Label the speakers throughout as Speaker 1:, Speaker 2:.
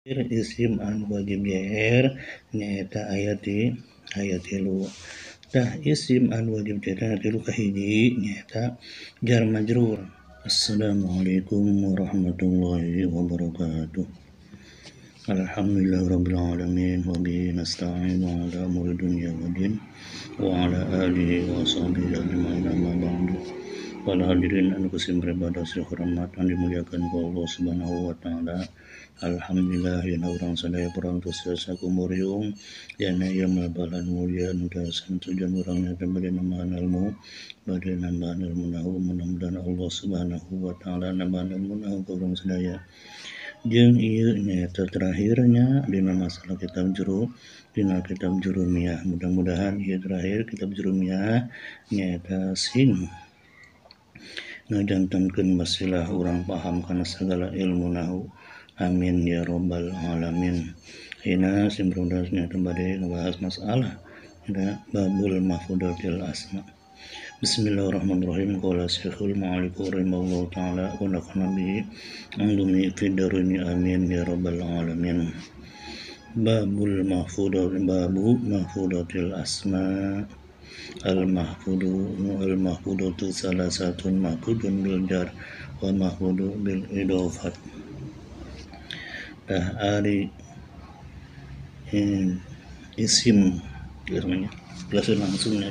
Speaker 1: isim anu wajib JR nyaeta ayat 3. Tah isim anu wajib JR 3 kahiji nyaeta jar majrur. Assalamualaikum warahmatullahi wabarakatuh. Alhamdulillahirabbil alamin wa bihi nasta'inu ala umuri dunya waddin wa ala alihi wa sahbihi ajmain amma ba'du. Para hadirin anu kusim beribadah hormat yang dimuliakan ku Allah Subhanahu wa taala. Alhamdulillah yana urang sadaya parantos sakumuriung yana ieu balan mulia nu dasan tujuan urangna teh bade nambahan ilmu nahu mudah-mudahan Allah Subhanahu wa taala nambahan ilmu nahu ka urang sadaya. Jeung ieu nyaeta terakhirnya dina masalah kitab jurumiyah. Mudah-mudahan ieu terakhir kitab jurumiyah nyaeta sing ngajantankeun basilah urang paham kana sagala ilmu nahu. Amin ya rabbal alamin. Ayeuna sim berudas nyaeta bade ngebahas masalah babul mahfudatil asma. Bismillahirrahmanirrahim. Qala Syekhul Mu'allif rahimahullahu taala wa nafa'ana bihi andumi fid darini amin ya rabbal alamin. Babu mahfudatil asma. Al-mahfudatu salah satu mahfudun bil jar wa mahfudu bil idofat. Ari isim jelasin langsungnya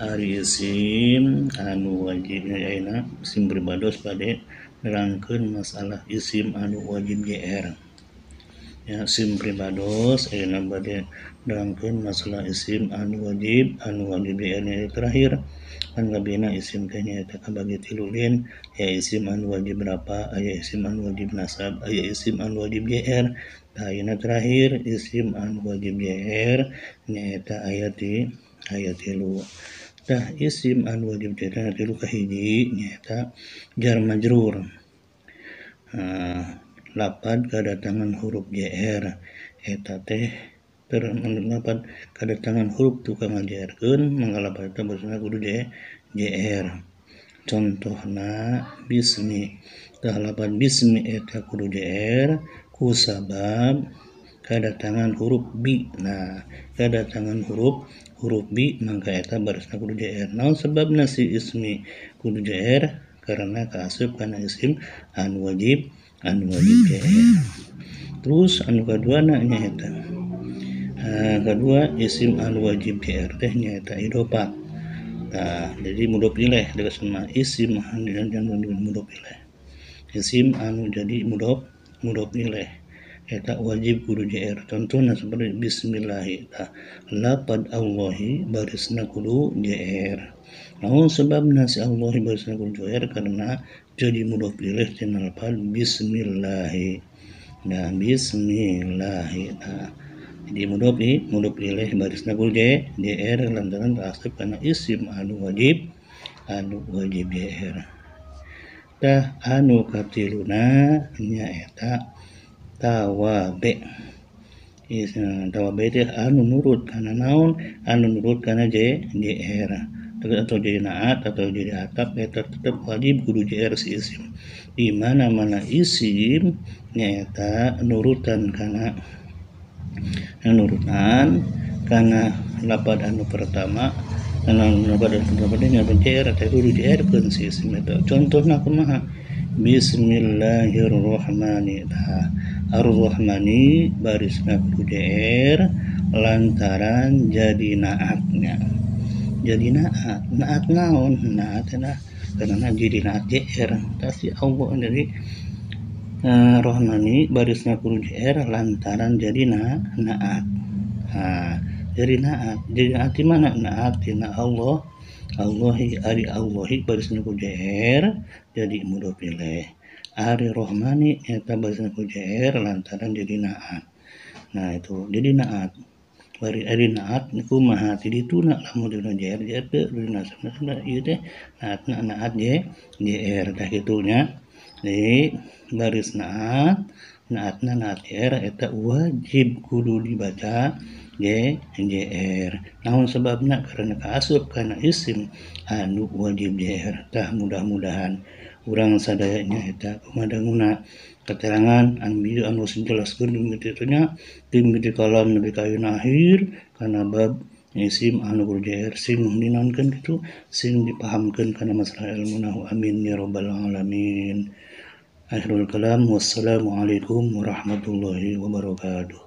Speaker 1: ari isim anu wajib ayeuna isim beribados pada nerangkeun masalah isim anu wajib JR. Ya, isim beribados ayeuna bade nerangkeun masalah isim anu wajib JR terakhir kan kabina isim teh nyaeta kabagi tilu lin, ya isim anu wajib berapa, aya isim anu wajib nasab, aya isim anu wajib JR. Ayeuna terakhir isim anu wajib JR nyaeta ayat 3. Tah isim anu wajib JR 3 kahiji nyaeta jar majrur. Lapad kedatangan huruf JR eta teh terdapat kedatangan huruf tukang ngajarkeun mangga lapad eta bersana kudu JR. Contohna bismi. Tah lapad bismi eta kudu JR ku sabab kedatangan huruf bi. Nah, kedatangan huruf bi mangka eta barisna kudu JR. Naon sebabna si ismi kudu JR? Karena kaasup kana isim anu wajib JR. Terus anu kaduana nyaeta kedua isim anu wajib JR teh nyaeta idofah. Nah, jadi mudhof ilaih dikasih isim dan mudhof ilaih. Isim anu jadi mudhof ilaih eta wajib kudu JR. Contohna seperti bismillah. Tah lapad Allahi barisna kudu JR. Namun sebabna si Allahi barisna kudu JR karena jadi mudhof ilaih tina lapad bismillah. Nah, bismillah. Nah, jadi mudhof ilaih barisna kudu JR lantaran kaasup kana isim anu wajib JR. Tah anu katiluna nyaeta tawabe. Tawabe teh anu nurut kana naon? Anu nurut kana JR. Atau jadi naat atau jadi atap eta tetep wajib kudu JR si isim. Di mana-mana isim nyaeta nurutan kana lapad anu pertama kana lapad anu pertama teh nyaeta JR teh kudu JR keun si isim eta. Contohna kumaha? Bismillahirrahmanirrahim. Ar-Rahmani barisna kudu JR lantaran jadi naatnya. Jadi naat naon? Naat karena jadi naat JR. Tapi Allah jadi Rahmani barisna kudu JR lantaran jadi naat. Jadi naat. Jadi naat di mana? Naat tina Allah. Allahi barisna kudu JR jadi mudhof ilaih. Ari Rahmani eta barisna kudu JR lantaran jadi naat. Nah, itu jadi naat. Bari ari naat kumaha ti dituna lamun dina JR teh dina nasab ieu teh naat JR tah kitu nya. Jadi baris naatna naat JR eta wajib kudu dibaca JR. Namun sebabna karena kaasup kana isim anu wajib JR. Tah mudah-mudahan urang sadaya nyaeta kumadanguna keterangan anu jelaskeun kitu nya tim di kalam nepi ka ayeuna akhir kana bab isim anu berjair sing dinaonkeun kitu sing dipahamkeun kana masalah ilmuna amin ya rabbal alamin. Akhirul kalam wassalamu alaikum warahmatullahi wabarakatuh.